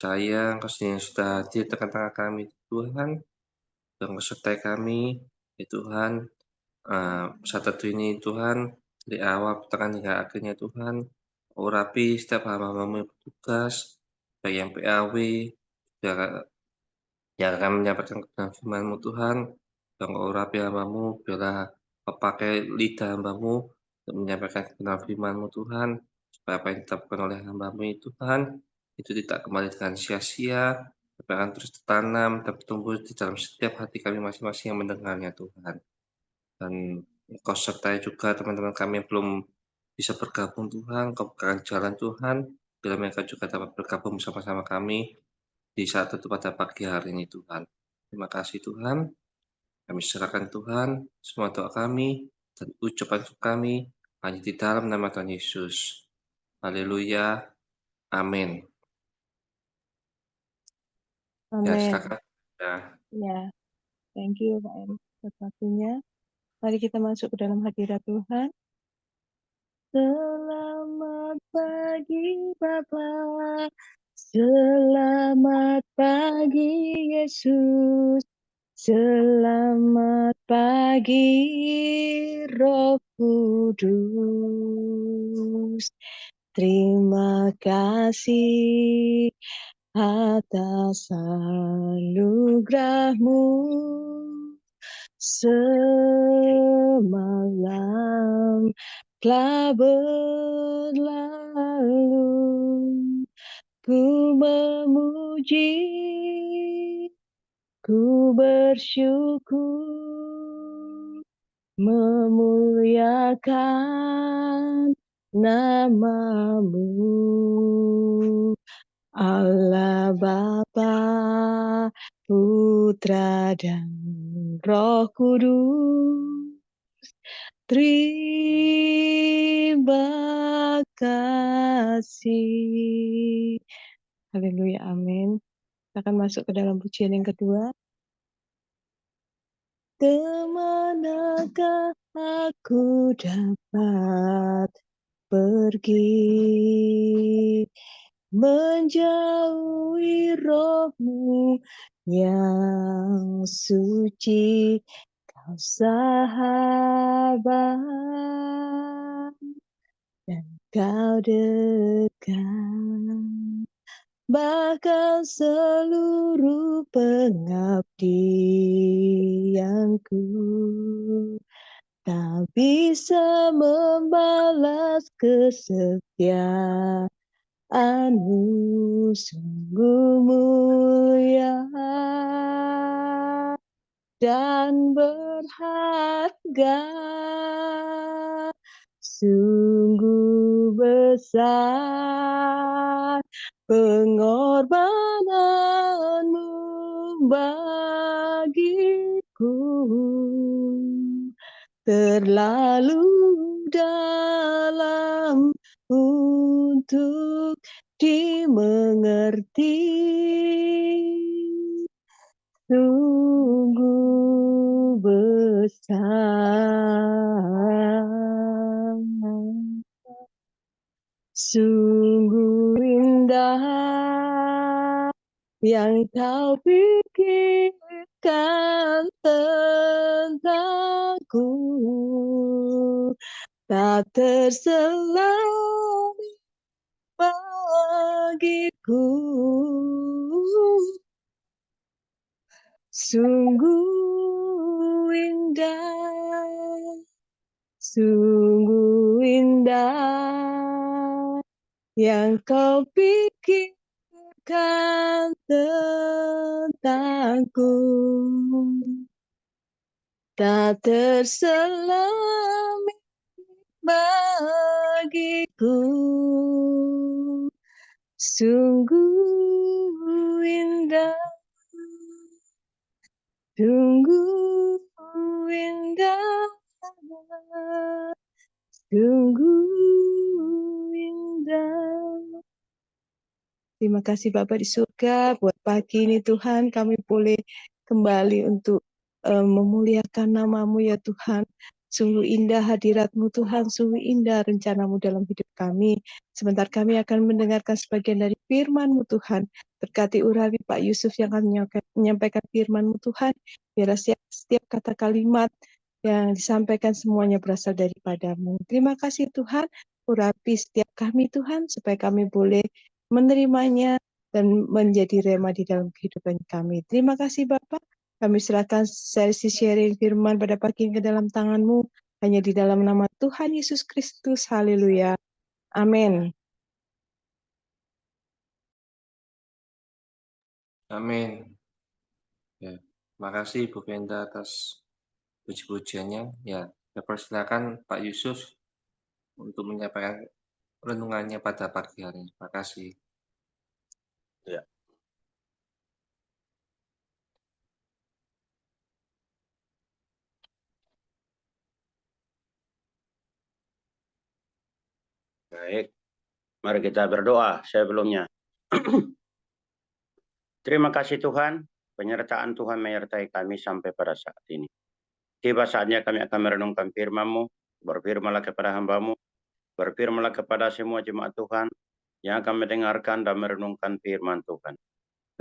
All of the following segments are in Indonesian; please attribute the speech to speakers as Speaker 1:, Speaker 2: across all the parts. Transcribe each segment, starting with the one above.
Speaker 1: sayang, kasih yang sudah hadir di tengah-tengah kami Tuhan, dan menyertai kami, ya Tuhan, saat teduh ini Tuhan, dari awal, pertengahan hingga akhirnya Tuhan, urapi setiap hamba-Mu yang bertugas, baik yang PAW, juga yang akan menyampaikan kebenaran firman-Mu Tuhan, dan urapi hamba-Mu, biarlah pakai lidah hamba-Mu untuk menyampaikan kebenaran firman-Mu Tuhan, supaya apa yang ditetapkan oleh hamba-Mu itu Tuhan, itu tidak kembali dengan sia-sia, tapi akan terus ditanam dan bertumbuh di dalam setiap hati kami masing-masing yang mendengarnya Tuhan. Dan Engkau sertai juga teman-teman kami yang belum bisa bergabung Tuhan, Engkau bukakan jalan Tuhan, biar mereka juga dapat bergabung bersama-sama kami di saat itu pada pagi hari ini Tuhan. Terima kasih Tuhan, kami serahkan Tuhan semua doa kami dan ucapan kami hanya di dalam nama Tuhan Yesus. Haleluya. Amin. Ya,
Speaker 2: Amin.
Speaker 1: silakan. Ya.
Speaker 2: Ya, thank you Pak Erik atas waktunya. Mari kita masuk ke dalam hadirat Tuhan. Selamat pagi Bapa, selamat pagi Yesus, selamat pagi Roh Kudus. Terima kasih atas anugerah-Mu. Semalam telah berlalu, ku memuji, ku bersyukur, memuliakan nama-Mu. Allah Bapa, Putra dan Roh Kudus. Terima kasih. Haleluya, amin. Kita akan masuk ke dalam pujian yang kedua. Kemanakah aku dapat pergi, menjauhi Roh-Mu yang suci, Kau sahabat dan Kau dekat, bahkan seluruh pengabdianku tak bisa membalas kesetiaan-Mu. Sungguh mulia dan berharga, sungguh besar pengorbanan-Mu bagiku, terlalu dalam untuk dimengerti. Sungguh besar, sungguh indah yang Kau pikirkan tentangku, tak terselang bagiku. Sungguh indah yang Kau pikirkan tentangku, tak terselang bagiku. Sungguh indah, sungguh indah, sungguh indah. Terima kasih Bapa di surga, buat pagi ini Tuhan kami boleh kembali untuk memuliakan nama-Mu ya Tuhan. Sungguh indah hadirat-Mu Tuhan, sungguh indah rencana-Mu dalam hidup kami. Sebentar kami akan mendengarkan sebagian dari firman-Mu Tuhan. Berkati urapi Pak Yusuf yang akan menyampaikan firman-Mu Tuhan. Biarlah setiap kata kalimat yang disampaikan semuanya berasal daripada-Mu. Terima kasih Tuhan, urapi setiap kami Tuhan, supaya kami boleh menerimanya dan menjadi rema di dalam kehidupan kami. Terima kasih Bapak. Kami serahkan sesi sharing firman pada pagi ini ke dalam tangan-Mu, hanya di dalam nama Tuhan Yesus Kristus. Haleluya. Amin.
Speaker 1: Amin. Ya, terima kasih Ibu Venda atas puji-pujiannya. Ya, saya persilakan Pak Yusuf untuk menyampaikan renungannya pada pagi hari ini. Terima kasih.
Speaker 3: Ya. Baik, mari kita berdoa sebelumnya. Terima kasih Tuhan, penyertaan Tuhan menyertai kami sampai pada saat ini. Tiba saatnya kami akan merenungkan firman-Mu, berfirmanlah kepada hamba-Mu, berfirmanlah kepada semua jemaat Tuhan yang akan mendengarkan dan merenungkan firman Tuhan.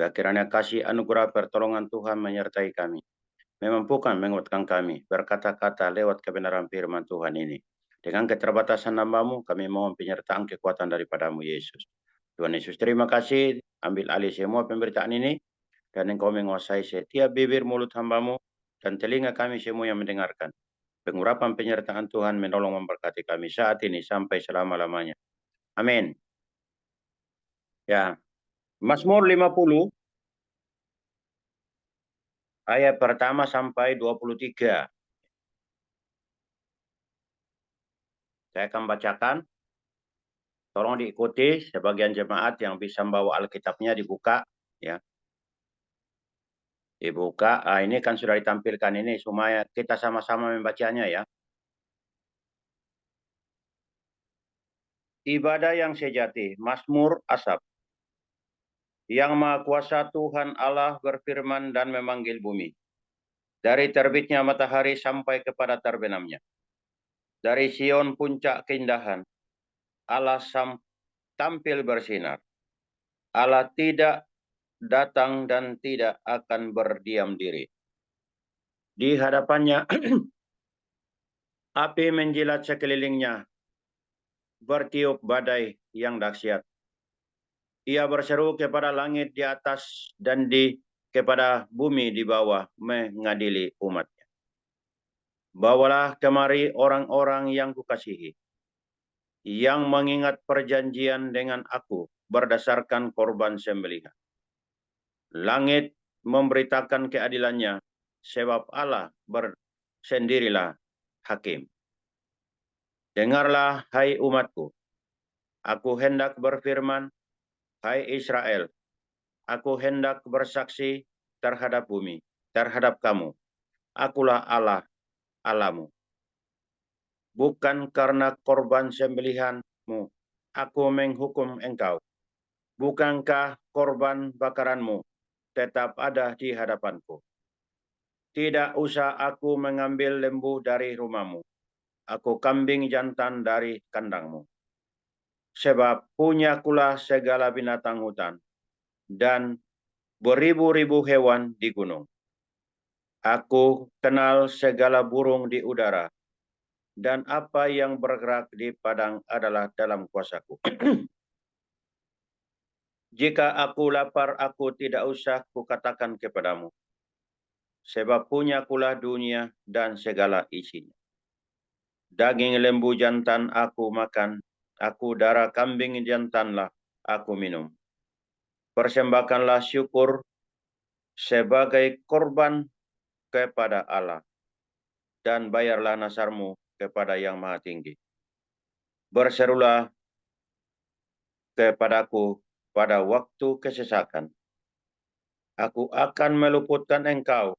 Speaker 3: Kiranya kasih anugerah pertolongan Tuhan menyertai kami, memampukan menguatkan kami berkata-kata lewat kebenaran firman Tuhan ini. Dengan keterbatasan hamba-Mu, kami mohon penyertaan kekuatan daripada-Mu Yesus. Tuhan Yesus, terima kasih. Ambil alih semua pemberitaan ini, dan Engkau menguasai setiap bibir mulut hamba-Mu, dan telinga kami semua yang mendengarkan. Pengurapan penyertaan Tuhan menolong memberkati kami saat ini sampai selama-lamanya. Amin. Ya, Mazmur 50, ayat pertama sampai 23. Saya akan bacakan. Tolong diikuti, sebagian jemaat yang bisa membawa Alkitabnya dibuka. Ya, dibuka. Ini kan sudah ditampilkan ini, supaya kita sama-sama membacanya ya. Ibadah yang sejati, Mazmur Asaf. Yang Maha Kuasa Tuhan Allah berfirman dan memanggil bumi. Dari terbitnya matahari sampai kepada terbenamnya. Dari Sion puncak keindahan, Allah tampil bersinar. Allah tidak datang dan tidak akan berdiam diri. Di hadapannya api menjilat sekelilingnya, bertiup badai yang dahsyat. Ia berseru kepada langit di atas dan kepada bumi di bawah, mengadili umatnya. Bawalah kemari orang-orang yang kukasihi, yang mengingat perjanjian dengan aku berdasarkan korban sembelihan. Langit memberitakan keadilannya, sebab Allah sendirilah hakim. Dengarlah, hai umatku, aku hendak berfirman, hai Israel, aku hendak bersaksi terhadap bumi, terhadap kamu. Akulah Allah, Allahmu. Bukan karena korban sembelihanmu, aku menghukum engkau. Bukankah korban bakaranmu tetap ada di hadapanku? Tidak usah aku mengambil lembu dari rumahmu, aku kambing jantan dari kandangmu. Sebab punyakulah segala binatang hutan, dan beribu-ribu hewan di gunung. Aku kenal segala burung di udara, dan apa yang bergerak di padang adalah dalam kuasaku. Jika aku lapar, aku tidak usah kukatakan kepadamu, sebab punyakulah dunia dan segala isinya. Daging lembu jantan aku makan, aku darah kambing jantanlah aku minum. Persembahkanlah syukur sebagai korban kepada Allah, dan bayarlah nasarmu kepada Yang Maha Tinggi. Berserulah kepadaku pada waktu kesesakan. Aku akan meluputkan engkau,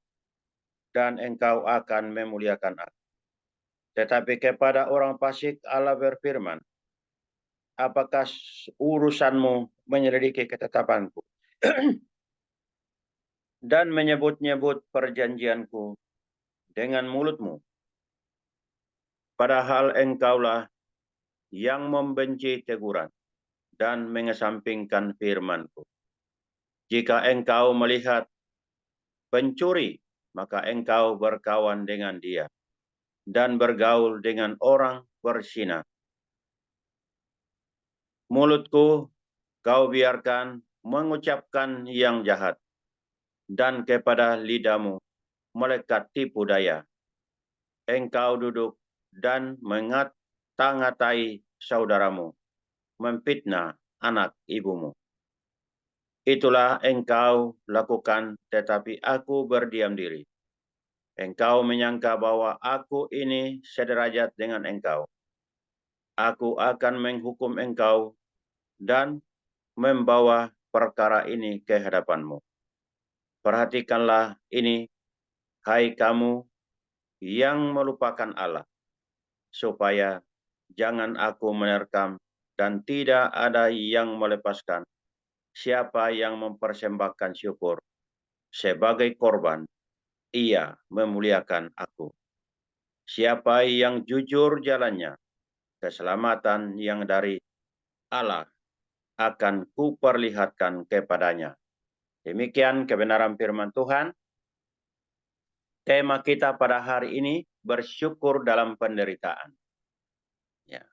Speaker 3: dan engkau akan memuliakan aku. Tetapi kepada orang fasik Allah berfirman, apakah urusanmu menyelidiki ketetapanku dan menyebut-nyebut perjanjianku dengan mulutmu? padahal engkaulah yang membenci teguran dan mengesampingkan firman-Ku. Jika engkau melihat pencuri, maka engkau berkawan dengan dia dan bergaul dengan orang berzina. Mulutku kau biarkan mengucapkan yang jahat, dan kepada lidahmu melekat tipu daya. Engkau duduk dan mengata-ngatai saudaramu, memfitnah anak ibumu. Itulah engkau lakukan, tetapi aku berdiam diri. Engkau menyangka bahwa aku ini sederajat dengan engkau. Aku akan menghukum engkau dan membawa perkara ini ke hadapanmu. Perhatikanlah ini, hai kamu yang melupakan Allah, supaya jangan aku menerkam dan tidak ada yang melepaskan. Siapa yang mempersembahkan syukur sebagai korban, ia memuliakan aku. Siapa yang jujur jalannya, keselamatan yang dari Allah akan kuperlihatkan kepadanya. Demikian kebenaran firman Tuhan. Tema kita pada hari ini, bersyukur dalam penderitaan. Ya.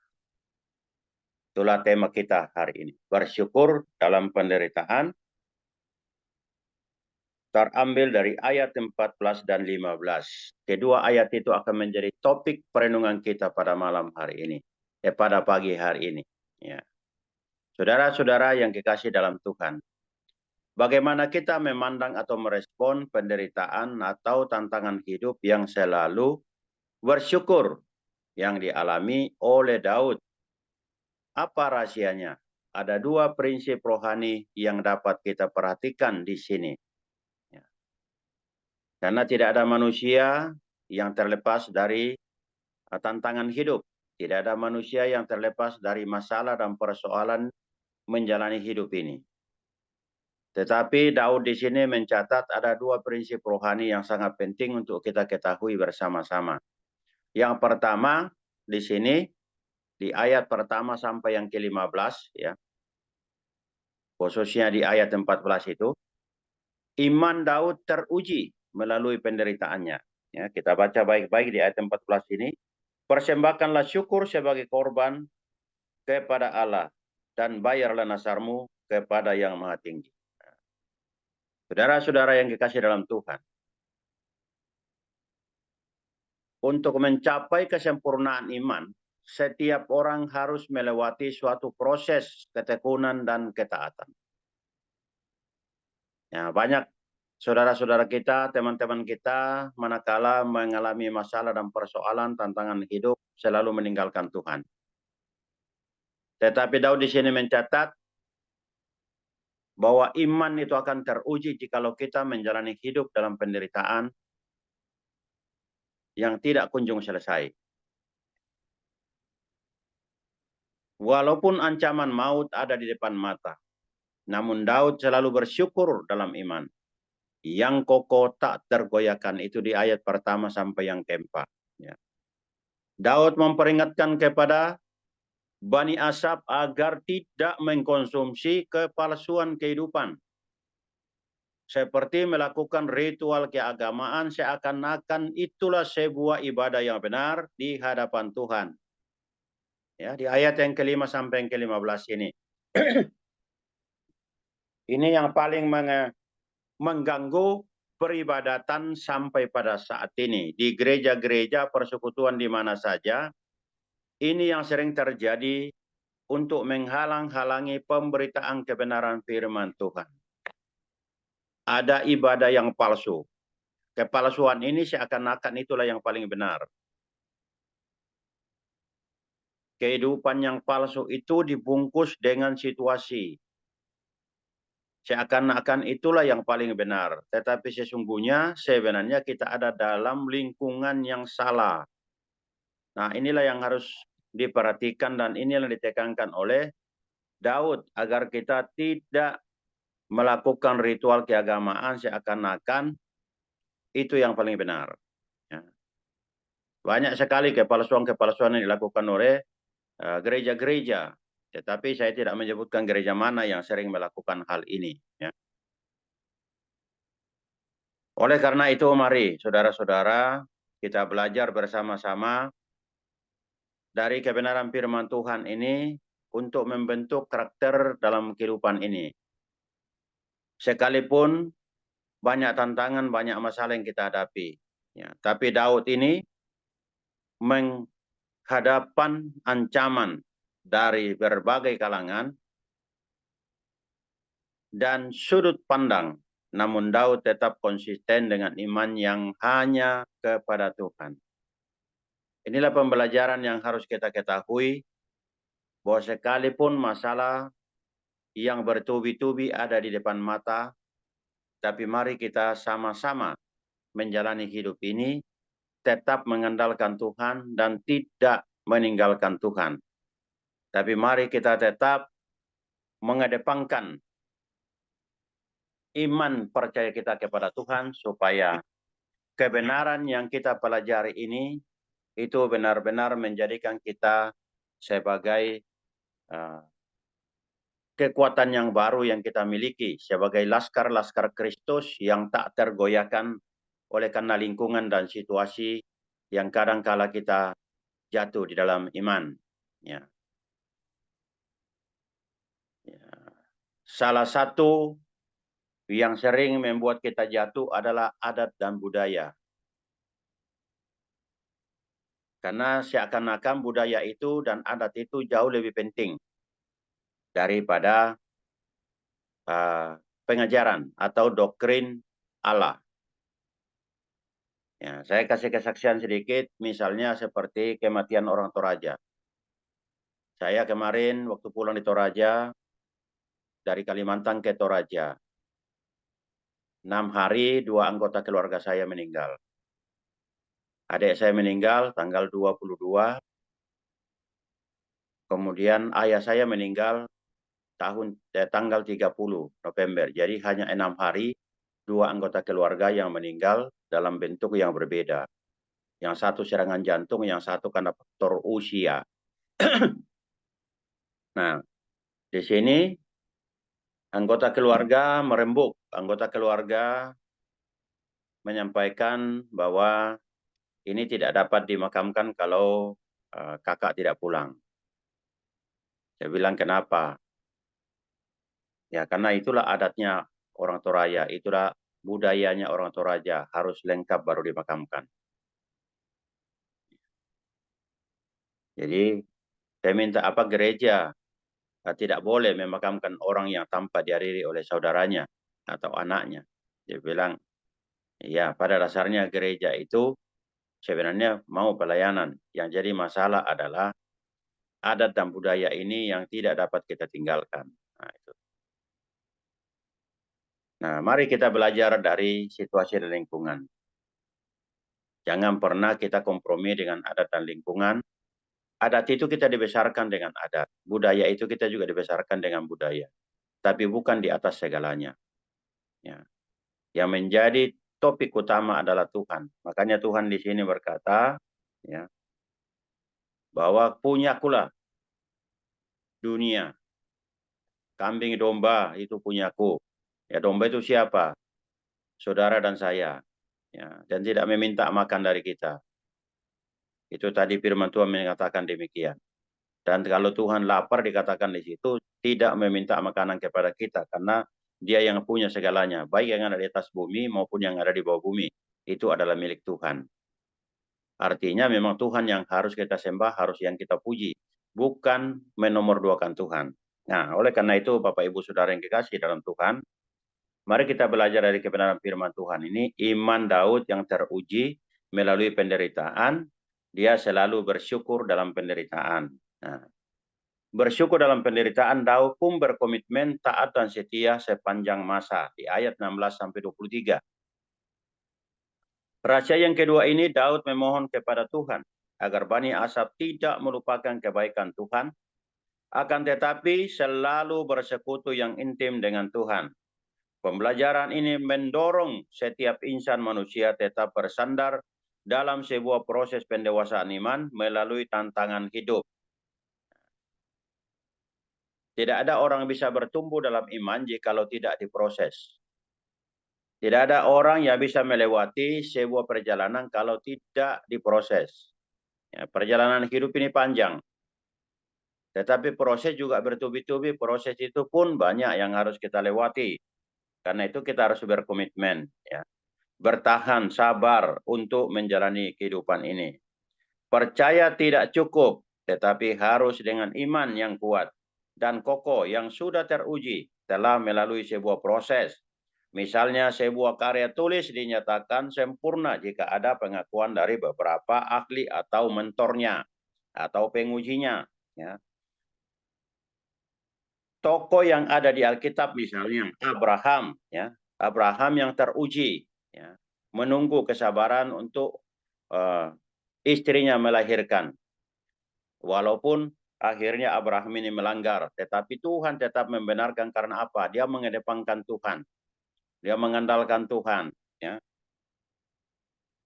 Speaker 3: Itulah tema kita hari ini, bersyukur dalam penderitaan. Terambil dari ayat 14 dan 15. Kedua ayat itu akan menjadi topik perenungan kita pada malam hari ini. Pada pagi hari ini. Ya. Saudara-saudara yang dikasihi dalam Tuhan, bagaimana kita memandang atau merespon penderitaan atau tantangan hidup yang selalu bersyukur yang dialami oleh Daud? Apa rahasianya? Ada dua prinsip rohani yang dapat kita perhatikan di sini. Ya. Karena tidak ada manusia yang terlepas dari tantangan hidup. Tidak ada manusia yang terlepas dari masalah dan persoalan menjalani hidup ini. Tetapi Daud di sini mencatat ada dua prinsip rohani yang sangat penting untuk kita ketahui bersama-sama. Yang pertama di sini, di ayat pertama sampai yang ke-15, ya, khususnya di ayat 14 itu, iman Daud teruji melalui penderitaannya. Ya, kita baca baik-baik di ayat 14 ini. Persembahkanlah syukur sebagai korban kepada Allah dan bayarlah nasarmu kepada Yang Maha Tinggi. Saudara-saudara yang dikasihi dalam Tuhan, untuk mencapai kesempurnaan iman, setiap orang harus melewati suatu proses ketekunan dan ketaatan. Ya, banyak saudara-saudara kita, teman-teman kita, manakala mengalami masalah dan persoalan, tantangan hidup, selalu meninggalkan Tuhan. Tetapi Daud di sini mencatat bahwa iman itu akan teruji jikalau kita menjalani hidup dalam penderitaan yang tidak kunjung selesai. Walaupun ancaman maut ada di depan mata, namun Daud selalu bersyukur dalam iman. Yang kokoh tak tergoyahkan, itu di ayat pertama sampai yang keempat. Ya. Daud memperingatkan kepada Bani Asaf agar tidak mengkonsumsi kepalsuan kehidupan. Seperti melakukan ritual keagamaan seakan-akan itulah sebuah ibadah yang benar di hadapan Tuhan. Ya, di ayat yang ke-5 sampai yang ke-15 ini. Ini yang paling mengganggu peribadatan sampai pada saat ini. Di gereja-gereja persekutuan di mana saja, ini yang sering terjadi untuk menghalang-halangi pemberitaan kebenaran firman Tuhan. Ada ibadah yang palsu. Kepalsuan ini seakan-akan itulah yang paling benar. Kehidupan yang palsu itu dibungkus dengan situasi. Seakan-akan itulah yang paling benar. Tetapi sesungguhnya sebenarnya kita ada dalam lingkungan yang salah. Nah, inilah yang harus diperhatikan dan inilah yang ditekankan oleh Daud agar kita tidak melakukan ritual keagamaan seakan-akan itu yang paling benar. Ya. Banyak sekali kepalsuan-kepalsuan yang dilakukan oleh gereja-gereja. Tetapi saya tidak menyebutkan gereja mana yang sering melakukan hal ini. Ya. Oleh karena itu, mari saudara-saudara kita belajar bersama-sama dari kebenaran firman Tuhan ini untuk membentuk karakter dalam kehidupan ini. Sekalipun banyak tantangan, banyak masalah yang kita hadapi. Ya, tapi Daud ini menghadapan ancaman dari berbagai kalangan dan sudut pandang. Namun Daud tetap konsisten dengan iman yang hanya kepada Tuhan. Inilah pembelajaran yang harus kita ketahui, bahwa sekalipun masalah yang bertubi-tubi ada di depan mata, tapi mari kita sama-sama menjalani hidup ini, tetap mengandalkan Tuhan dan tidak meninggalkan Tuhan. Tapi mari kita tetap mengedepankan iman percaya kita kepada Tuhan, supaya kebenaran yang kita pelajari ini itu benar-benar menjadikan kita sebagai kekuatan yang baru yang kita miliki, sebagai laskar-laskar Kristus yang tak tergoyahkan oleh karena lingkungan dan situasi yang kadang-kala kita jatuh di dalam iman. Ya. Salah satu yang sering membuat kita jatuh adalah adat dan budaya. Karena seakan-akan budaya itu dan adat itu jauh lebih penting daripada pengajaran atau doktrin Allah. Ya, saya kasih kesaksian sedikit, misalnya seperti kematian orang Toraja. Saya kemarin waktu pulang di Toraja, dari Kalimantan ke Toraja, 6 hari 2 anggota keluarga saya meninggal. Adik saya meninggal tanggal 22, kemudian ayah saya meninggal tanggal 30 November. Jadi hanya 6 hari 2 anggota keluarga yang meninggal dalam bentuk yang berbeda. Yang satu serangan jantung, yang satu karena faktor usia. Nah, di sini anggota keluarga merembuk. Anggota keluarga menyampaikan bahwa ini tidak dapat dimakamkan kalau kakak tidak pulang. Saya bilang, kenapa? Ya, karena itulah adatnya orang Toraja, itulah budayanya orang Toraja, harus lengkap baru dimakamkan. Jadi, saya minta apa, gereja tidak boleh memakamkan orang yang tanpa dihadiri oleh saudaranya atau anaknya. Dia bilang, ya pada dasarnya gereja itu sebenarnya mau pelayanan. Yang jadi masalah adalah adat dan budaya ini yang tidak dapat kita tinggalkan. Nah, itu. Nah, mari kita belajar dari situasi dan lingkungan. Jangan pernah kita kompromi dengan adat dan lingkungan. Adat itu kita dibesarkan dengan adat. Budaya itu kita juga dibesarkan dengan budaya. Tapi bukan di atas segalanya. Ya. Yang menjadi topik utama adalah Tuhan. Makanya Tuhan di sini berkata, ya, bahwa punyakulah dunia. Kambing domba itu punyaku. Ya, domba itu siapa? Saudara dan saya. Ya, dan tidak meminta makan dari kita. Itu tadi firman Tuhan mengatakan demikian. Dan kalau Tuhan lapar, dikatakan di situ, tidak meminta makanan kepada kita, karena Dia yang punya segalanya, baik yang ada di atas bumi maupun yang ada di bawah bumi. Itu adalah milik Tuhan. Artinya memang Tuhan yang harus kita sembah, harus yang kita puji, bukan menomorduakan Tuhan. Nah, oleh karena itu, Bapak Ibu Saudara yang kekasih dalam Tuhan, mari kita belajar dari kebenaran firman Tuhan ini. Iman Daud yang teruji melalui penderitaan, dia selalu bersyukur dalam penderitaan. Nah, bersyukur dalam penderitaan, Daud pun berkomitmen taat dan setia sepanjang masa. Di ayat 16-23. Rahasia yang kedua ini, Daud memohon kepada Tuhan agar Bani Asaf tidak melupakan kebaikan Tuhan, akan tetapi selalu bersekutu yang intim dengan Tuhan. Pembelajaran ini mendorong setiap insan manusia tetap bersandar dalam sebuah proses pendewasaan iman melalui tantangan hidup. Tidak ada orang bisa bertumbuh dalam iman jikalau tidak diproses. Tidak ada orang yang bisa melewati sebuah perjalanan kalau tidak diproses. Ya, perjalanan hidup ini panjang. Tetapi proses juga bertubi-tubi, proses itu pun banyak yang harus kita lewati. Karena itu kita harus berkomitmen, ya. Bertahan, sabar untuk menjalani kehidupan ini. Percaya tidak cukup, tetapi harus dengan iman yang kuat dan kokoh yang sudah teruji telah melalui sebuah proses. Misalnya sebuah karya tulis dinyatakan sempurna jika ada pengakuan dari beberapa ahli atau mentornya atau pengujinya. Ya. Tokoh yang ada di Alkitab misalnya Abraham, ya, Abraham yang teruji, ya, menunggu kesabaran untuk istrinya melahirkan. Walaupun akhirnya Abraham ini melanggar, tetapi Tuhan tetap membenarkan karena apa? Dia mengedepankan Tuhan. Dia mengandalkan Tuhan, ya.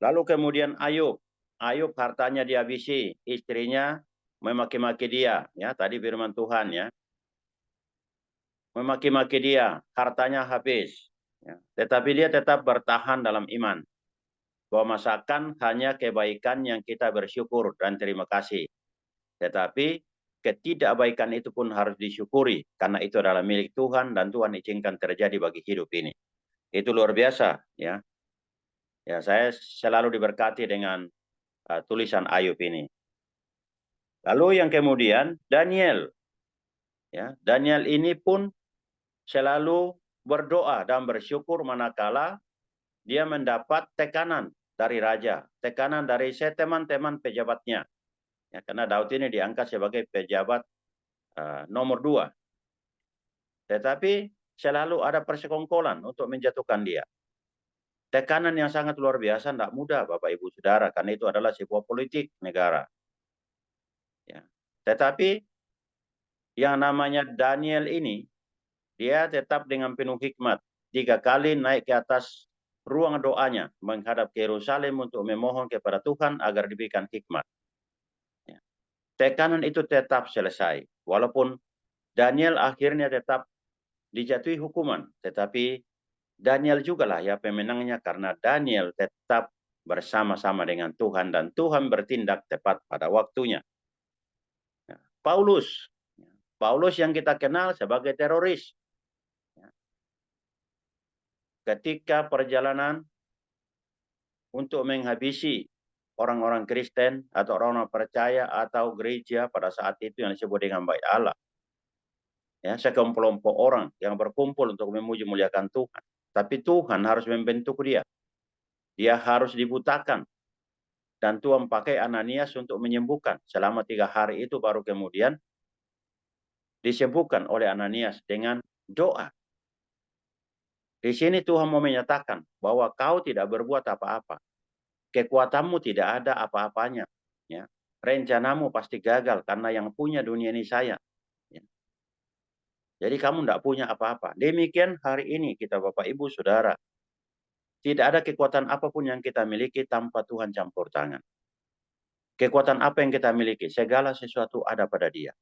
Speaker 3: Lalu kemudian Ayub. Ayub hartanya dihabisi, istrinya memaki-maki dia, ya, tadi firman Tuhan, ya. Memaki-maki dia, hartanya habis, ya. Tetapi dia tetap bertahan dalam iman. Bahwa masakan hanya kebaikan yang kita bersyukur dan terima kasih. Tetapi ketidakbaikan itu pun harus disyukuri karena itu adalah milik Tuhan dan Tuhan izinkan terjadi bagi hidup ini. Itu luar biasa, ya. Ya, saya selalu diberkati dengan tulisan Ayub ini. Lalu yang kemudian Daniel, ya, Daniel ini pun selalu berdoa dan bersyukur manakala dia mendapat tekanan dari raja, tekanan dari teman-teman pejabatnya. Ya, karena Daud ini diangkat sebagai pejabat nomor 2. Tetapi selalu ada persekongkolan untuk menjatuhkan dia. Tekanan yang sangat luar biasa, tidak mudah Bapak Ibu Saudara, karena itu adalah sebuah politik negara. Ya. Tetapi yang namanya Daniel ini, dia tetap dengan penuh hikmat. 3 kali naik ke atas ruang doanya, menghadap ke Yerusalem untuk memohon kepada Tuhan agar diberikan hikmat. Ya. Tekanan itu tetap selesai, walaupun Daniel akhirnya tetap dijatuhi hukuman, tetapi Daniel juga lah ya pemenangnya karena Daniel tetap bersama-sama dengan Tuhan dan Tuhan bertindak tepat pada waktunya. Paulus yang kita kenal sebagai teroris. Ketika perjalanan untuk menghabisi orang-orang Kristen atau orang-orang percaya atau gereja pada saat itu yang disebut dengan Bait Allah. Ya, sekelompok orang yang berkumpul untuk memuji muliakan Tuhan. Tapi Tuhan harus membentuk dia. Dia harus dibutakan. Dan Tuhan pakai Ananias untuk menyembuhkan. Selama 3 hari itu baru kemudian disembuhkan oleh Ananias dengan doa. Di sini Tuhan mau menyatakan bahwa kau tidak berbuat apa-apa. Kekuatanmu tidak ada apa-apanya. Ya. Rencanamu pasti gagal karena yang punya dunia ini saya. Ya. Jadi kamu tidak punya apa-apa. Demikian hari ini kita Bapak Ibu Saudara. Tidak ada kekuatan apapun yang kita miliki tanpa Tuhan campur tangan. Kekuatan apa yang kita miliki? Segala sesuatu ada pada Dia.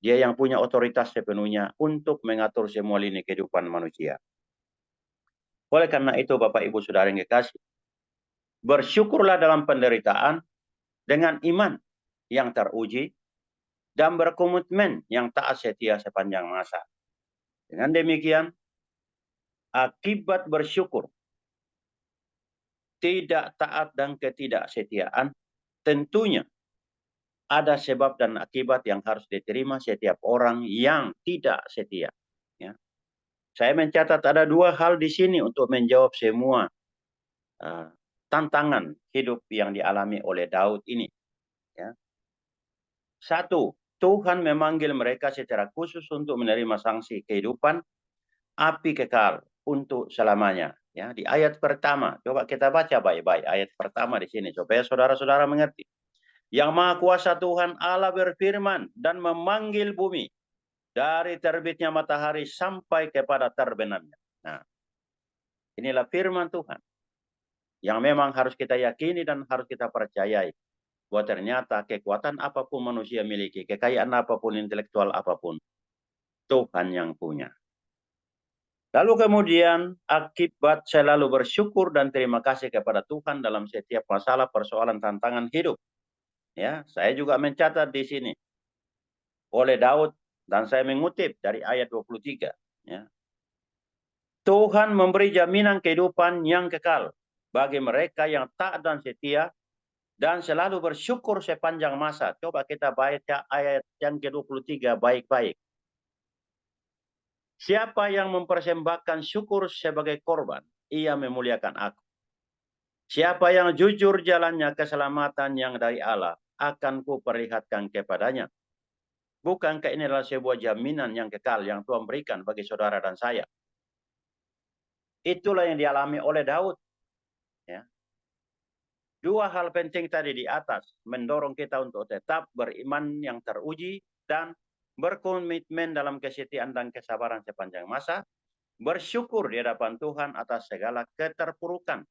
Speaker 3: Dia yang punya otoritas sepenuhnya untuk mengatur semua lini kehidupan manusia. Oleh karena itu Bapak Ibu Saudara yang kekasih, bersyukurlah dalam penderitaan dengan iman yang teruji dan berkomitmen yang taat setia sepanjang masa. Dengan demikian, akibat bersyukur, tidak taat dan ketidaksetiaan tentunya ada sebab dan akibat yang harus diterima setiap orang yang tidak setia. Ya. Saya mencatat ada 2 hal di sini untuk menjawab semua tantangan hidup yang dialami oleh Daud ini. Ya. 1, Tuhan memanggil mereka secara khusus untuk menerima sanksi kehidupan api kekal untuk selamanya. Ya, di ayat pertama, coba kita baca baik-baik ayat pertama di sini supaya saudara-saudara mengerti. Yang Maha Kuasa Tuhan Allah berfirman dan memanggil bumi dari terbitnya matahari sampai kepada terbenamnya. Nah, inilah firman Tuhan. yang memang harus kita yakini dan harus kita percayai. Bahwa ternyata kekuatan apapun manusia miliki, kekayaan apapun, intelektual apapun, Tuhan yang punya. Lalu kemudian akibat selalu bersyukur dan terima kasih kepada Tuhan dalam setiap masalah, persoalan, tantangan hidup. Ya, saya juga mencatat di sini oleh Daud dan saya mengutip dari ayat 23. Ya. Tuhan memberi jaminan kehidupan yang kekal bagi mereka yang taat dan setia dan selalu bersyukur sepanjang masa. Coba kita baca ayat yang ke-23 baik-baik. Siapa yang mempersembahkan syukur sebagai korban, ia memuliakan aku. Siapa yang jujur jalannya keselamatan yang dari Allah, akan kuperlihatkan kepadanya. Bukankah ini adalah sebuah jaminan yang kekal yang Tuhan berikan bagi saudara dan saya? Itulah yang dialami oleh Daud. Ya. Dua hal penting tadi di atas mendorong kita untuk tetap beriman yang teruji dan berkomitmen dalam kesetiaan dan kesabaran sepanjang masa, bersyukur di hadapan Tuhan atas segala keterpurukan.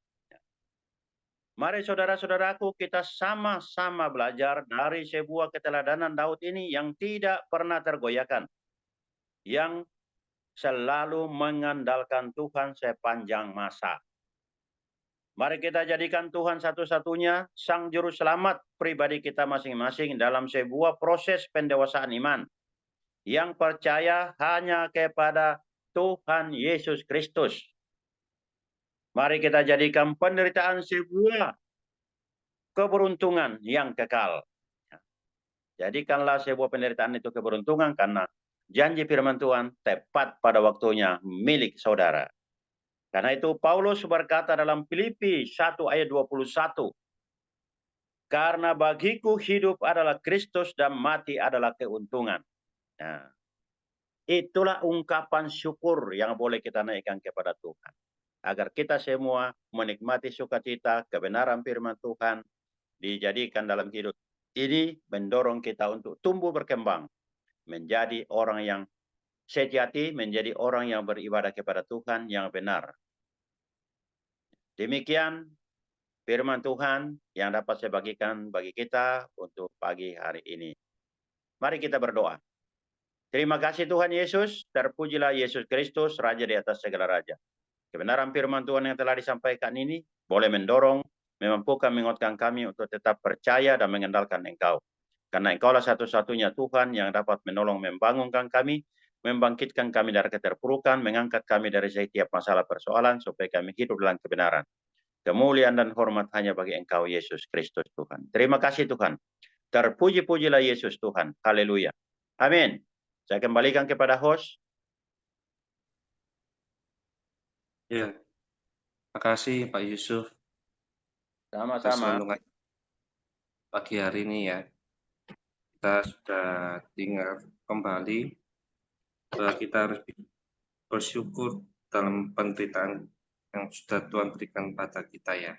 Speaker 3: Mari saudara-saudaraku, kita sama-sama belajar dari sebuah keteladanan Daud ini yang tidak pernah tergoyahkan, yang selalu mengandalkan Tuhan sepanjang masa. Mari kita jadikan Tuhan satu-satunya Sang Juru Selamat pribadi kita masing-masing dalam sebuah proses pendewasaan iman yang percaya hanya kepada Tuhan Yesus Kristus. Mari kita jadikan penderitaan sebuah keberuntungan yang kekal. Jadikanlah sebuah penderitaan itu keberuntungan karena janji firman Tuhan tepat pada waktunya milik saudara. Karena itu Paulus berkata dalam Filipi 1 ayat 21, karena bagiku hidup adalah Kristus dan mati adalah keuntungan. Nah, itulah ungkapan syukur yang boleh kita naikkan kepada Tuhan. Agar kita semua menikmati sukacita, kebenaran firman Tuhan, dijadikan dalam hidup ini, mendorong kita untuk tumbuh berkembang, menjadi orang yang sejati, menjadi orang yang beribadah kepada Tuhan yang benar. Demikian firman Tuhan yang dapat saya bagikan bagi kita untuk pagi hari ini. Mari kita berdoa. Terima kasih Tuhan Yesus, terpujilah Yesus Kristus, Raja di atas segala raja. Kebenaran firman Tuhan yang telah disampaikan ini boleh mendorong, memampukan, menguatkan kami untuk tetap percaya dan mengandalkan Engkau. Karena Engkaulah satu-satunya Tuhan yang dapat menolong membangunkan kami, membangkitkan kami dari keterpurukan, mengangkat kami dari setiap masalah persoalan, supaya kami hidup dalam kebenaran. Kemuliaan dan hormat hanya bagi Engkau, Yesus Kristus Tuhan. Terima kasih Tuhan. Terpuji-pujilah Yesus Tuhan. Haleluya. Amin. Saya kembalikan kepada host.
Speaker 1: Ya, terima kasih Pak Yusuf atas
Speaker 3: Sama-sama.
Speaker 1: renungan pagi hari ini ya. Kita sudah diingat kembali bahwa kita harus bersyukur dalam penderitaan yang sudah Tuhan berikan pada kita ya.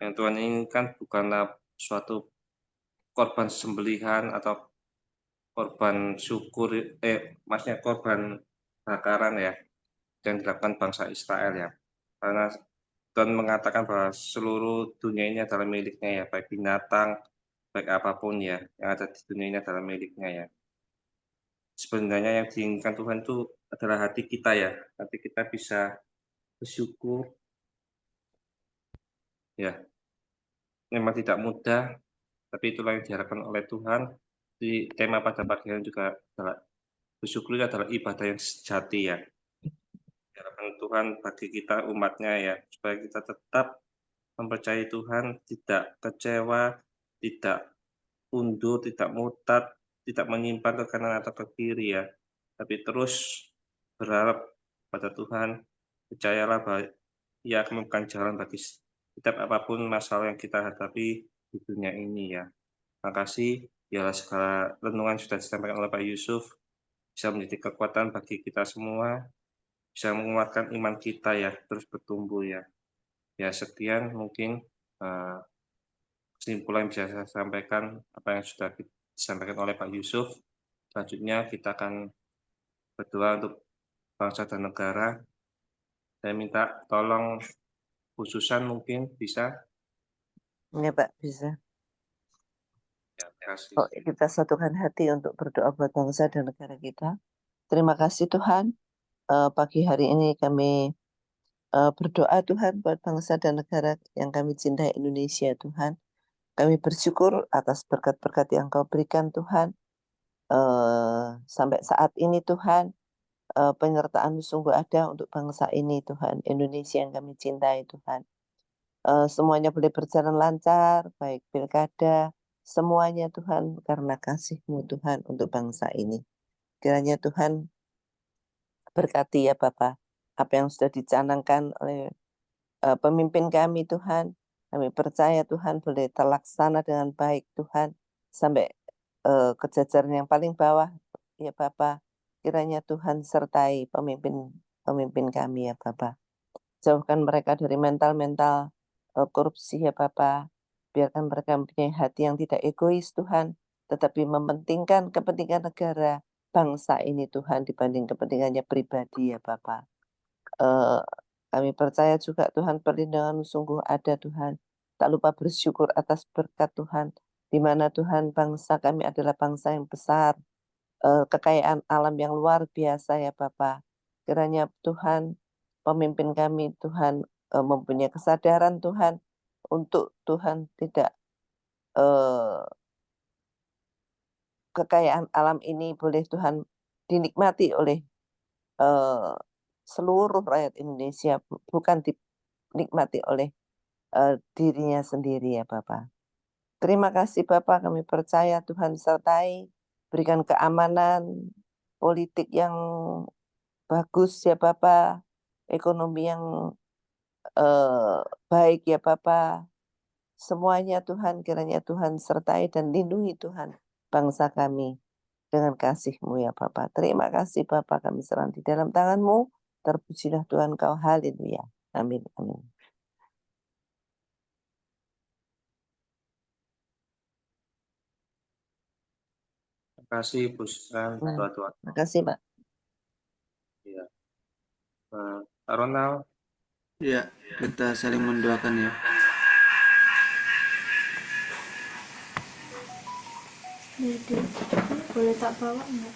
Speaker 1: Yang Tuhan inginkan bukanlah suatu korban sembelihan atau korban syukur, maksudnya korban bakaran ya, yang dilakukan bangsa Israel ya. Karena Tuhan mengatakan bahwa seluruh dunia ini adalah miliknya ya, baik binatang, baik apapun ya, yang ada di dunia ini adalah miliknya ya. Sebenarnya yang diinginkan Tuhan itu adalah hati kita ya, hati kita bisa bersyukur ya. Memang tidak mudah, tapi itulah yang diharapkan oleh Tuhan. Di tema pada pagi ini juga adalah bersyukur adalah ibadah yang sejati ya. Harapan Tuhan bagi kita umatnya ya, supaya kita tetap mempercayai Tuhan, tidak kecewa, tidak undur, tidak murtad, tidak menyimpang ke kanan atau ke kiri ya, tapi terus berharap pada Tuhan, percayalah bahwa Ia akan membuka jalan bagi setiap apapun masalah yang kita hadapi di dunia ini ya. Terima kasih, biarlah segala renungan sudah disampaikan oleh Pak Yusuf bisa menjadi kekuatan bagi kita semua, bisa menguatkan iman kita ya, terus bertumbuh ya. Ya sekian mungkin kesimpulan yang bisa saya sampaikan apa yang sudah disampaikan oleh Pak Yusuf. Selanjutnya kita akan berdoa untuk bangsa dan negara. Saya minta tolong khususan mungkin bisa?
Speaker 4: Ya Pak, bisa.
Speaker 1: Ya, terima kasih.
Speaker 4: Oh, kita satukan hati untuk berdoa buat bangsa dan negara kita. Terima kasih Tuhan. Pagi hari ini kami berdoa Tuhan buat bangsa dan negara yang kami cintai, Indonesia Tuhan. Kami bersyukur atas berkat-berkat yang Kau berikan Tuhan. Sampai saat ini Tuhan, penyertaan-Mu sungguh ada untuk bangsa ini Tuhan, Indonesia yang kami cintai Tuhan. Semuanya boleh berjalan lancar, baik pilkada, semuanya Tuhan karena kasih-Mu Tuhan untuk bangsa ini. Kiranya Tuhan berkati ya Bapa, apa yang sudah dicanangkan oleh pemimpin kami Tuhan. Kami percaya Tuhan boleh terlaksana dengan baik Tuhan, sampai ke jajaran yang paling bawah ya Bapa. Kiranya Tuhan sertai pemimpin kami ya Bapa. Jauhkan mereka dari mental-mental korupsi ya Bapa. Biarkan mereka mempunyai hati yang tidak egois Tuhan, tetapi mementingkan kepentingan negara, bangsa ini Tuhan dibanding kepentingannya pribadi ya Bapa. Kami percaya juga Tuhan perlindungan sungguh ada Tuhan. Tak lupa bersyukur atas berkat Tuhan, di mana Tuhan bangsa kami adalah bangsa yang besar, kekayaan alam yang luar biasa ya Bapa. Kiranya Tuhan, pemimpin kami Tuhan mempunyai kesadaran Tuhan untuk Tuhan tidak kekayaan alam ini boleh Tuhan dinikmati oleh seluruh rakyat Indonesia, bukan dinikmati oleh dirinya sendiri ya Bapa. Terima kasih Bapa, kami percaya Tuhan sertai, berikan keamanan politik yang bagus ya Bapa, ekonomi yang baik ya Bapa. Semuanya Tuhan, kiranya Tuhan sertai dan lindungi Tuhan bangsa kami dengan kasih-Mu ya Bapa. Terima kasih Bapa, kami serahkan di dalam tangan-Mu. Terpujilah Tuhan Kau, haleluya. Amin, amin.
Speaker 1: Terima kasih Bu Susan, doa-doa.
Speaker 4: Terima kasih Pak.
Speaker 1: Ya. Pak Ronald.
Speaker 5: Ya, kita saling mendoakan ya.
Speaker 6: Dede, boleh tak bawa enggak?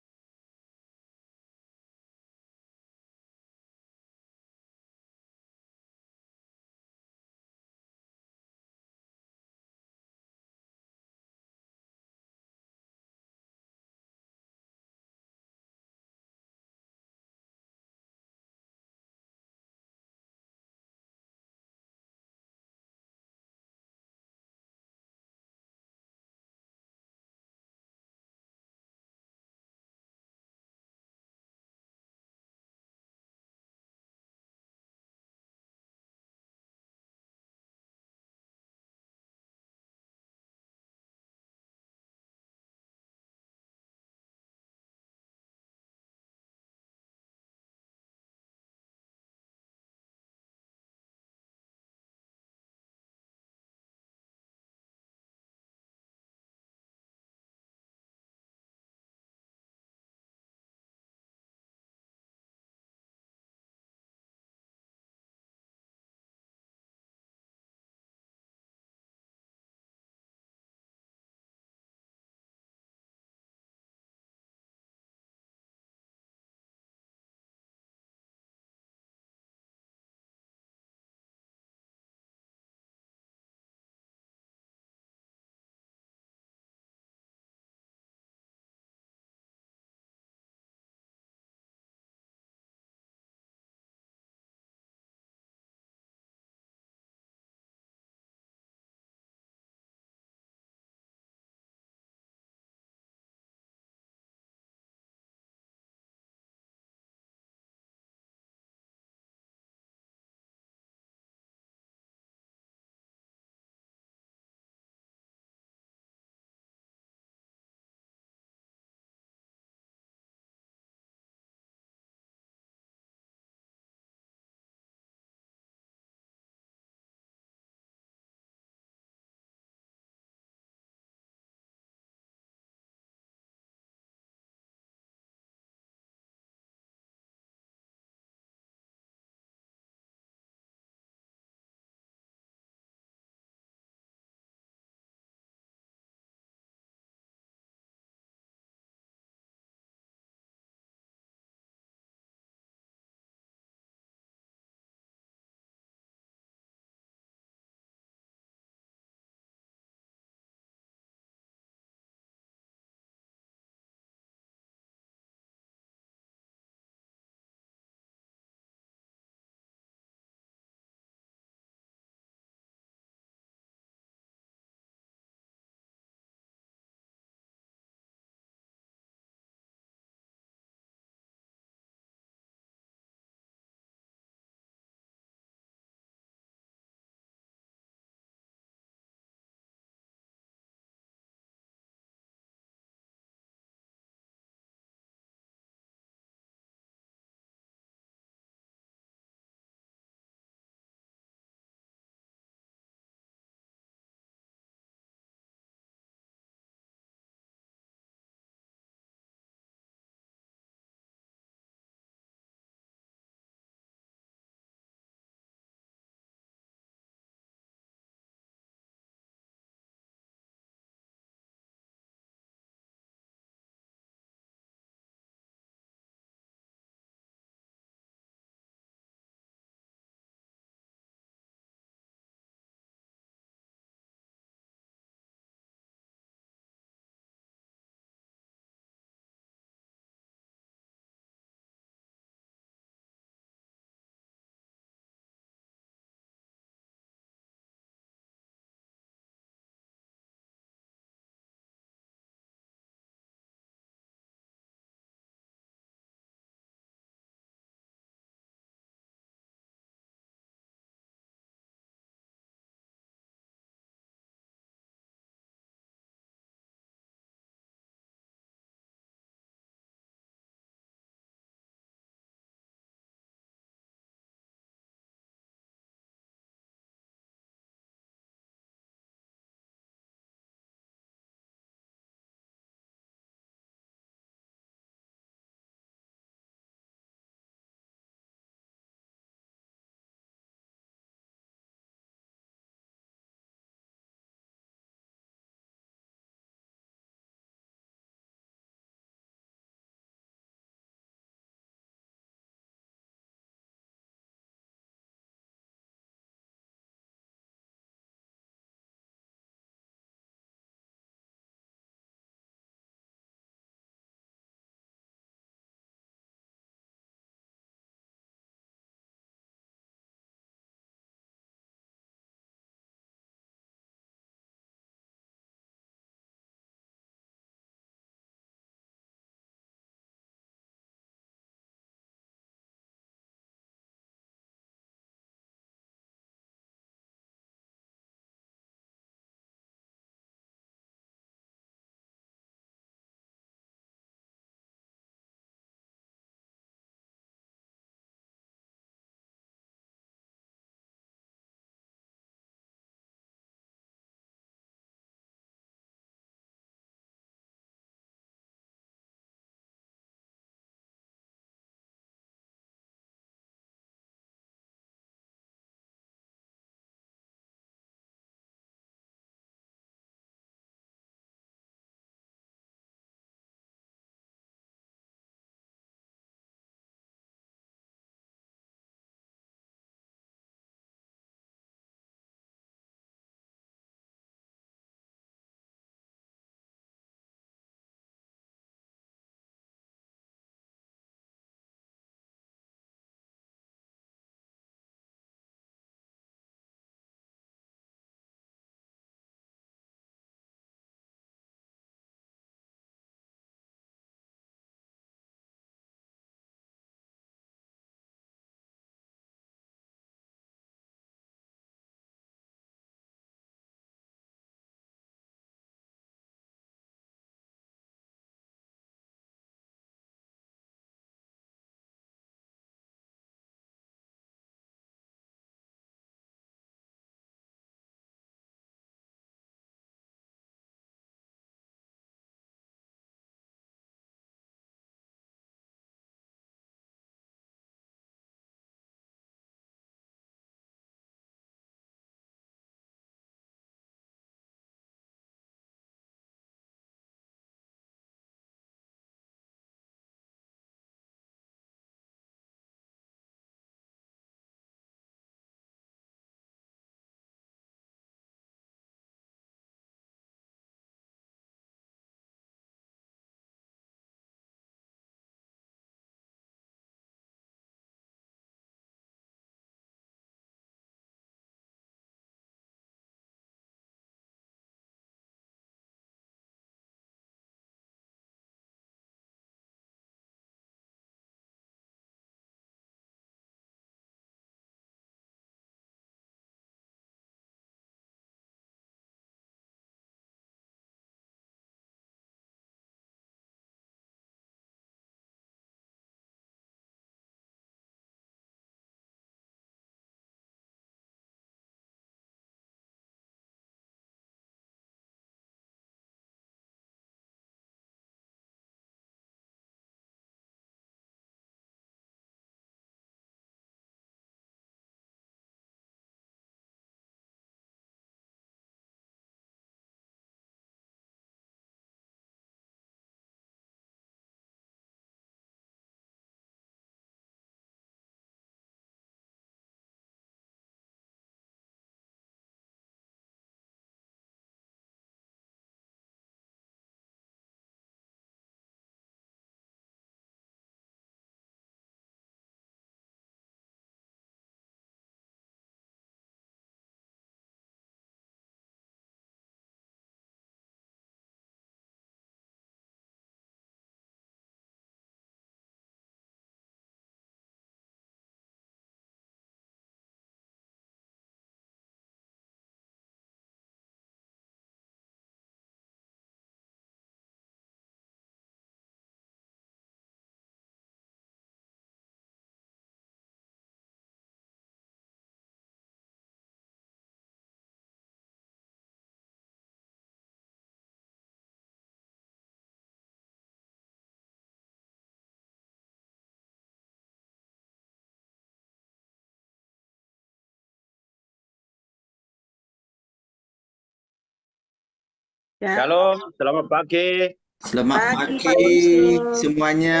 Speaker 2: Ya.
Speaker 3: Shalom, selamat pagi.
Speaker 5: Selamat
Speaker 2: Pagi,
Speaker 5: pagi
Speaker 2: Pak Yusuf.
Speaker 5: semuanya.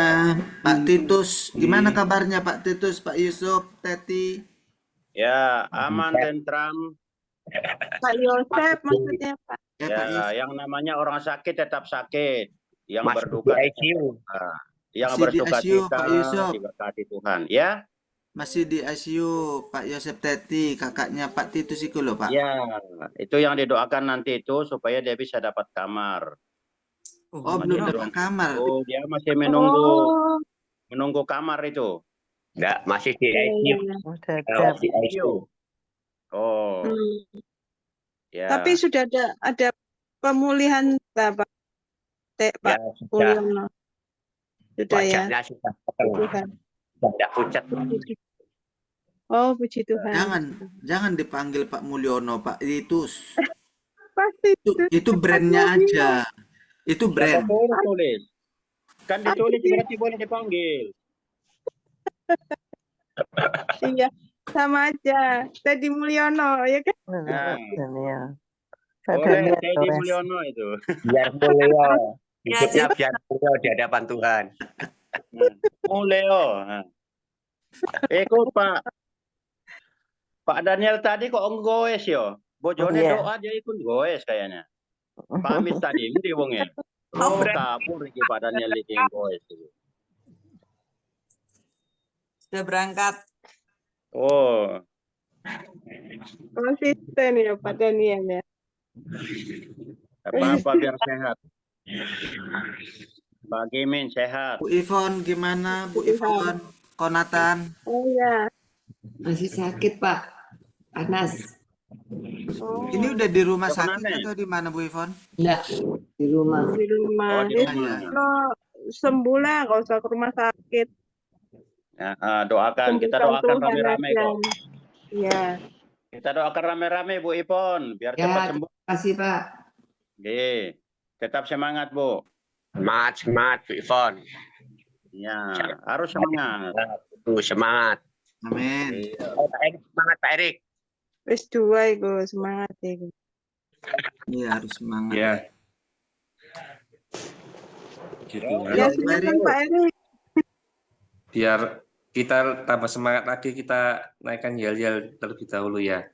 Speaker 5: Pak Titus, gimana kabarnya Pak Titus, Pak Yusuf, Teti?
Speaker 3: Ya, aman, tentram.
Speaker 2: Pak Yosep maksudnya, Pak.
Speaker 5: Ya Pak Yusuf.
Speaker 3: Ya, yang namanya orang sakit tetap sakit. Yang
Speaker 7: Masih
Speaker 3: berduka
Speaker 7: di
Speaker 3: tetap
Speaker 7: ICU.
Speaker 3: berduka. Yang
Speaker 5: Masih di
Speaker 3: bersuka
Speaker 5: ICU,
Speaker 3: cita
Speaker 5: Pak Yusuf.
Speaker 3: diberkati Tuhan. Ya,
Speaker 5: Masih di ICU, Pak Yosef Teti, kakaknya Pak Titus itu loh Pak.
Speaker 3: ya, itu yang didoakan nanti itu supaya dia bisa dapat kamar.
Speaker 5: Oh, belum dapat kamar.
Speaker 3: Oh, dia masih
Speaker 2: Oh,
Speaker 3: menunggu kamar itu.
Speaker 7: Enggak, masih di
Speaker 2: iya,
Speaker 7: ICU.
Speaker 2: iya, iya.
Speaker 4: Udah ada.
Speaker 7: Masih di ICU.
Speaker 3: Oh,
Speaker 2: Hmm.
Speaker 3: ya.
Speaker 2: Tapi sudah ada pemulihan Pak
Speaker 7: Ya,
Speaker 2: Pak
Speaker 7: sudah.
Speaker 2: Mulyono. Sudah ya.
Speaker 7: Wajahnya sudah ketemu.
Speaker 2: Tuhan.
Speaker 7: Sudah tidak pucat.
Speaker 2: Oh, puji Tuhan.
Speaker 5: Jangan dipanggil Pak Mulyono, Pak Titus.
Speaker 2: Pasti
Speaker 5: Itu brandnya aja. Itu
Speaker 3: Siapa
Speaker 5: brand.
Speaker 3: suruh tulis? Kan ditulis berarti boleh dipanggil.
Speaker 2: iya, sama aja. Teddy Mulyono, ya kan?
Speaker 3: Nah.
Speaker 4: Daniel. Pak
Speaker 3: Boleh,
Speaker 4: Daniel
Speaker 3: Teddy
Speaker 4: Torres.
Speaker 3: Mulyono itu.
Speaker 7: Biar mulia. Hidupnya biar mulia di hadapan Tuhan.
Speaker 3: Muleo. Ikut Pak Daniel tadi kok nggoes yo. Bojone
Speaker 4: Iya.
Speaker 3: doa dia ikut goes kayaknya. Pamit tadi ndi wonge. Oh, kabur iki Pak Daniel iki goes.
Speaker 8: Sudah berangkat.
Speaker 3: Oh,
Speaker 2: Konsisten ya Pak Daniel ya.
Speaker 3: apa-apa biar sehat. Pak Gimin sehat.
Speaker 5: Bu Ivon gimana Bu Ivon? Konatan.
Speaker 2: Oh ya.
Speaker 8: Masih sakit, Pak. Panas.
Speaker 2: Oh,
Speaker 5: Ini udah di rumah
Speaker 3: Udah
Speaker 5: sakit
Speaker 3: kemana?
Speaker 5: atau di mana Bu Ivon?
Speaker 8: Enggak, di rumah.
Speaker 2: di rumah.
Speaker 3: Oh, di
Speaker 2: Jadi
Speaker 3: rumah.
Speaker 2: kalau sembuh lah, nggak usah ke rumah sakit.
Speaker 3: Ya, doakan, kita
Speaker 2: Sembuhkan
Speaker 3: doakan
Speaker 2: Tuhan
Speaker 3: rame-rame
Speaker 2: aja.
Speaker 3: kok.
Speaker 2: Ya.
Speaker 3: Kita doakan rame-rame Bu Ipon biar
Speaker 8: Ya,
Speaker 3: cepat sembuh.
Speaker 8: terima kasih, Pak.
Speaker 3: Oke. Tetap semangat Bu.
Speaker 7: Semangat, Bu Ivon.
Speaker 3: Ya, harus semangat.
Speaker 7: Semangat.
Speaker 5: Amin.
Speaker 3: Iya.
Speaker 7: Pak Erik, semangat Pak Erik.
Speaker 2: Wis dua iku semangat iku.
Speaker 5: Iya harus semangat.
Speaker 1: Ya. Gitu.
Speaker 2: Ya
Speaker 5: Pak
Speaker 2: silakan
Speaker 5: Erik.
Speaker 2: Pak Erik.
Speaker 1: Biar kita tambah semangat lagi, kita naikkan yel-yel terlebih dahulu ya.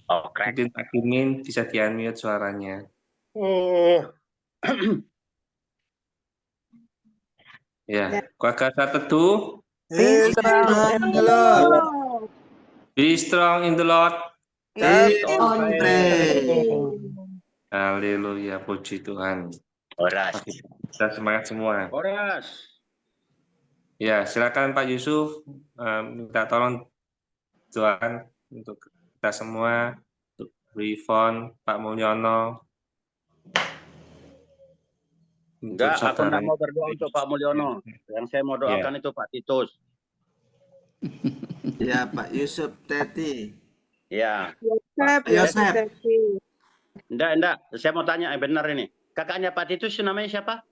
Speaker 7: Oke.
Speaker 1: Mungkin Pak Gimin bisa di-unmute suaranya.
Speaker 3: Oh.
Speaker 1: Ya, keluarga Sateduh,
Speaker 4: Be strong in the Lord.
Speaker 2: Oh,
Speaker 1: be strong in the Lord.
Speaker 5: Keep
Speaker 8: On
Speaker 5: on pray.
Speaker 1: Haleluya, puji Tuhan.
Speaker 7: Horas.
Speaker 1: Kita semangat semua.
Speaker 3: Horas.
Speaker 1: Ya, silakan Pak Yusuf, minta tolong doakan untuk kita semua, untuk Bu Ivon, Pak Mulyono.
Speaker 3: Enggak, aku
Speaker 1: saudara.
Speaker 3: enggak mau berdoa untuk Pak Mulyono. Yang saya mau doakan itu Pak Titus.
Speaker 5: Ya Pak Yusuf Teti.
Speaker 3: Ya.
Speaker 2: Yosep,
Speaker 5: Yosep.
Speaker 3: Enggak. Saya mau tanya, benar ini. Kakaknya Pak Titus namanya siapa?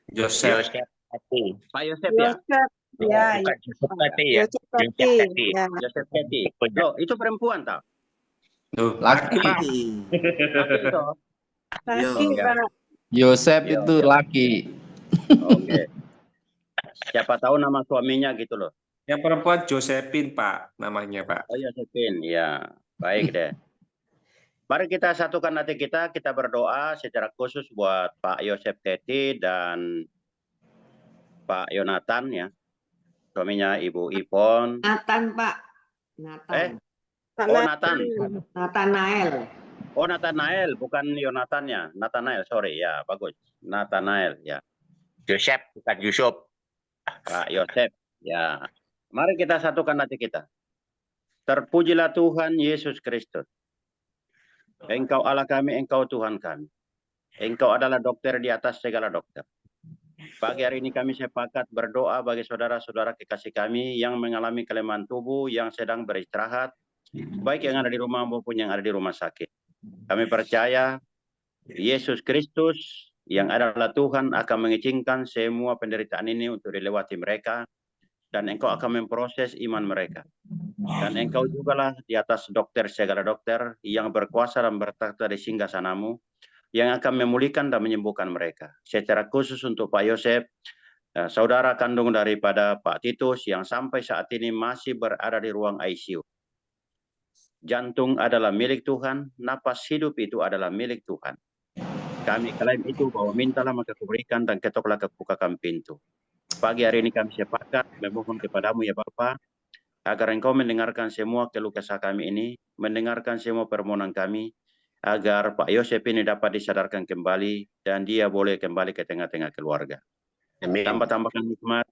Speaker 1: Joseph.
Speaker 7: Yosef Teti.
Speaker 3: Pak Yosep ya?
Speaker 2: Yosep. Ya,
Speaker 7: Bukan Yosef Teti ya.
Speaker 2: Yosep
Speaker 7: Yosef
Speaker 2: Teti.
Speaker 7: Teti.
Speaker 2: Ya.
Speaker 3: Yosep Teti. Loh, itu perempuan tak?
Speaker 1: Tuh,
Speaker 9: Laki.
Speaker 3: Laki itu.
Speaker 2: Laki,
Speaker 5: Yo.
Speaker 2: Pak.
Speaker 9: Yosep
Speaker 3: Iya,
Speaker 9: itu
Speaker 3: iya.
Speaker 9: laki.
Speaker 3: Oke. Siapa tahu nama suaminya gitu loh.
Speaker 1: yang perempuan Josephine, Pak, namanya, Pak.
Speaker 3: Oh ya, Sepin. Ya, baik deh. Mari kita satukan hati kita berdoa secara khusus buat Pak Yosep Teti dan Pak Yonatan ya. Suaminya Ibu Ipon.
Speaker 8: Nathan, Pak. Nathan.
Speaker 3: Oh, Nathan.
Speaker 8: Nathanael.
Speaker 3: Oh, Nathanael, bukan Yonatannya. Nathanael, sorry. Ya, bagus. Nathanael, ya.
Speaker 7: Yosef, bukan Yusuf.
Speaker 3: Pak Yosep, ya. Mari kita satukan hati kita. Terpujilah Tuhan Yesus Kristus. Engkau Allah kami, Engkau Tuhan kami. Engkau adalah dokter di atas segala dokter. Pagi hari ini kami sepakat berdoa bagi saudara-saudara kekasih kami yang mengalami kelemahan tubuh, yang sedang beristirahat, baik yang ada di rumah maupun yang ada di rumah sakit. Kami percaya Yesus Kristus yang adalah Tuhan akan mengizinkan semua penderitaan ini untuk dilewati mereka, dan Engkau akan memproses iman mereka. Dan Engkau jugalah di atas dokter segala dokter yang berkuasa dan bertakhta di singgasanamu, yang akan memulihkan dan menyembuhkan mereka. Secara khusus untuk Pak Yosef, saudara kandung daripada Pak Titus yang sampai saat ini masih berada di ruang ICU. Jantung adalah milik Tuhan, napas hidup itu adalah milik Tuhan. Kami klaim itu bahwa mintalah maka kuberikan dan ketoklah kebukakan pintu. Pagi hari ini kami sepakat memohon kepadamu ya Bapa, agar Engkau mendengarkan semua keluh kesah kami ini, mendengarkan semua permohonan kami, agar Pak Yosef ini dapat disadarkan kembali dan dia boleh kembali ke tengah-tengah keluarga.
Speaker 7: Amin.
Speaker 3: Tambahkan hikmat,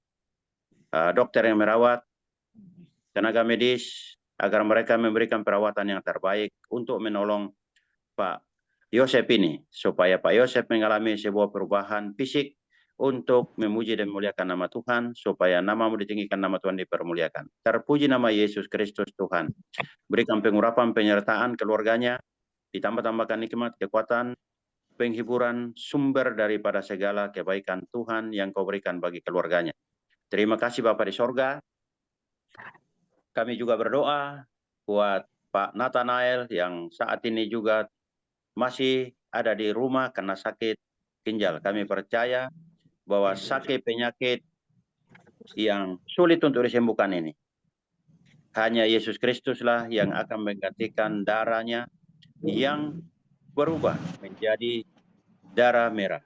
Speaker 3: dokter yang merawat, tenaga medis, agar mereka memberikan perawatan yang terbaik untuk menolong Pak Yosef ini, supaya Pak Yosef mengalami sebuah perubahan fisik untuk memuji dan memuliakan nama Tuhan, supaya namamu ditinggikan, nama Tuhan dipermuliakan. Terpuji nama Yesus Kristus Tuhan. Berikan pengurapan, penyertaan keluarganya, ditambah-tambahkan nikmat, kekuatan, penghiburan, sumber daripada segala kebaikan Tuhan yang Kau berikan bagi keluarganya. Terima kasih Bapa di sorga. Kami juga berdoa buat Pak Nathanael yang saat ini juga masih ada di rumah karena sakit ginjal. Kami percaya bahwa sakit penyakit yang sulit untuk disembuhkan ini, hanya Yesus Kristuslah yang akan menggantikan darahnya yang berubah menjadi darah merah.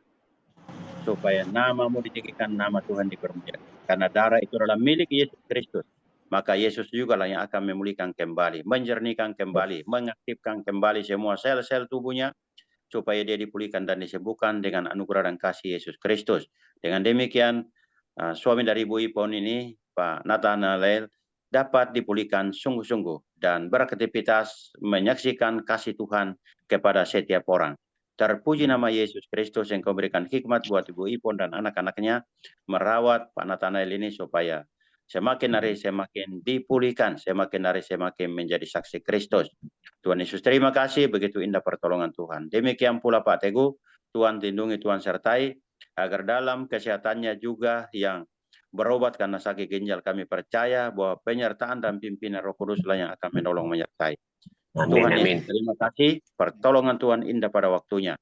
Speaker 3: Supaya namamu ditinggikan, nama Tuhan dipermuliakan. Karena darah itu adalah milik Yesus Kristus. Maka Yesus juga lah yang akan memulihkan kembali, menjernihkan kembali, mengaktifkan kembali semua sel-sel tubuhnya, supaya dia dipulihkan dan disembuhkan dengan anugerah dan kasih Yesus Kristus. Dengan demikian, suami dari Ibu Ipon ini, Pak Nathanael, dapat dipulihkan sungguh-sungguh dan beraktivitas menyaksikan kasih Tuhan kepada setiap orang. Terpuji nama Yesus Kristus yang Kau berikan hikmat buat Ibu Ipon dan anak-anaknya merawat Pak Nathanael ini supaya semakin hari semakin dipulihkan, semakin hari semakin menjadi saksi Kristus. Tuhan Yesus terima kasih, begitu indah pertolongan Tuhan. Demikian pula Pak Teguh, Tuhan lindungi, Tuhan sertai, agar dalam kesehatannya juga yang berobat karena sakit ginjal, kami percaya bahwa penyertaan dan pimpinan Roh Kuduslah yang akan menolong menyertai.
Speaker 7: Amin,
Speaker 3: Tuhan
Speaker 7: amin.
Speaker 3: Yesus terima kasih, pertolongan Tuhan indah pada waktunya,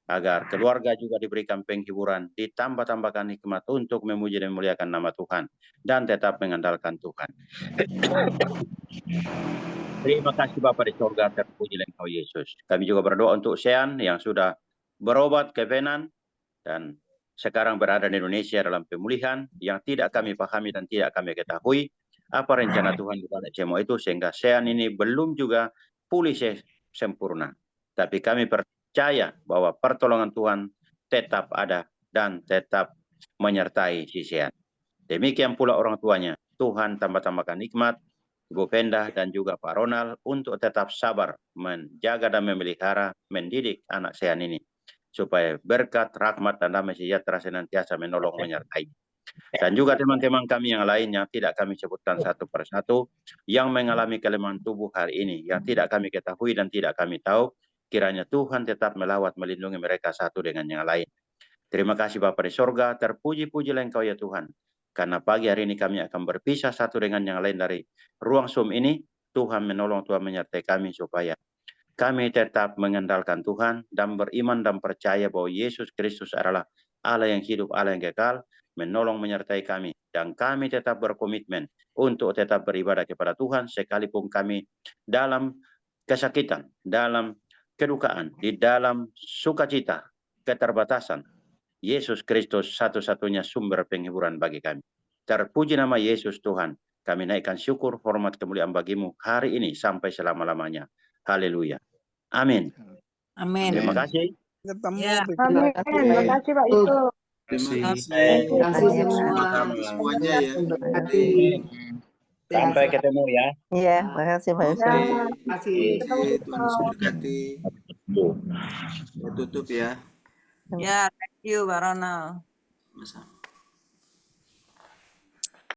Speaker 3: agar keluarga juga diberikan penghiburan, ditambah-tambahkan hikmat untuk memuji dan memuliakan nama Tuhan, dan tetap mengandalkan Tuhan. Terima kasih Bapa di surga, terpujilah Engkau Yesus. Kami juga berdoa untuk Sean yang sudah berobat ke Venan, dan sekarang berada di Indonesia dalam pemulihan yang tidak kami pahami dan tidak kami ketahui apa rencana Tuhan di balik semua itu, sehingga Sean ini belum juga pulih sempurna. Tapi kami percaya bahwa pertolongan Tuhan tetap ada dan tetap menyertai si Sean. Demikian pula orang tuanya. Tuhan tambah-tambahkan nikmat, Ibu Penda dan juga Pak Ronald untuk tetap sabar menjaga dan memelihara, mendidik anak Sean ini, supaya berkat, rahmat, dan damai sejahtera senantiasa menolong menyertai. Dan juga teman-teman kami yang lainnya, tidak kami sebutkan satu persatu, yang mengalami kelemahan tubuh hari ini, yang tidak kami ketahui dan tidak kami tahu, kiranya Tuhan tetap melawat, melindungi mereka satu dengan yang lain. Terima kasih Bapa di sorga, terpuji-pujilah Engkau ya Tuhan. Karena pagi hari ini kami akan berpisah satu dengan yang lain dari ruang Zoom ini. Tuhan menolong, Tuhan menyertai kami supaya kami tetap mengandalkan Tuhan dan beriman dan percaya bahwa Yesus Kristus adalah Allah yang hidup, Allah yang kekal, menolong menyertai kami. Dan kami tetap berkomitmen untuk tetap beribadah kepada Tuhan sekalipun kami dalam kesakitan, dalam kedukaan, di dalam sukacita, keterbatasan. Yesus Kristus satu-satunya sumber penghiburan bagi kami. Terpuji nama Yesus Tuhan. Kami naikkan syukur, hormat, kemuliaan bagimu hari ini sampai selama-lamanya. Haleluya. Amin.
Speaker 9: Amin.
Speaker 3: Terima kasih.
Speaker 9: Ya.
Speaker 2: Amin. Terima kasih Pak Yusuf.
Speaker 5: Terima
Speaker 8: Terima kasih
Speaker 5: kasih
Speaker 8: semua.
Speaker 5: semuanya ya.
Speaker 8: Hati.
Speaker 3: Sampai ketemu ya.
Speaker 4: Iya, makasih Pak Yusuf.
Speaker 8: Terima kasih.
Speaker 5: Tuhan Yesus berkati. Tutup ya.
Speaker 9: Ya, thank you, Pak Ronald.
Speaker 5: Sama-sama.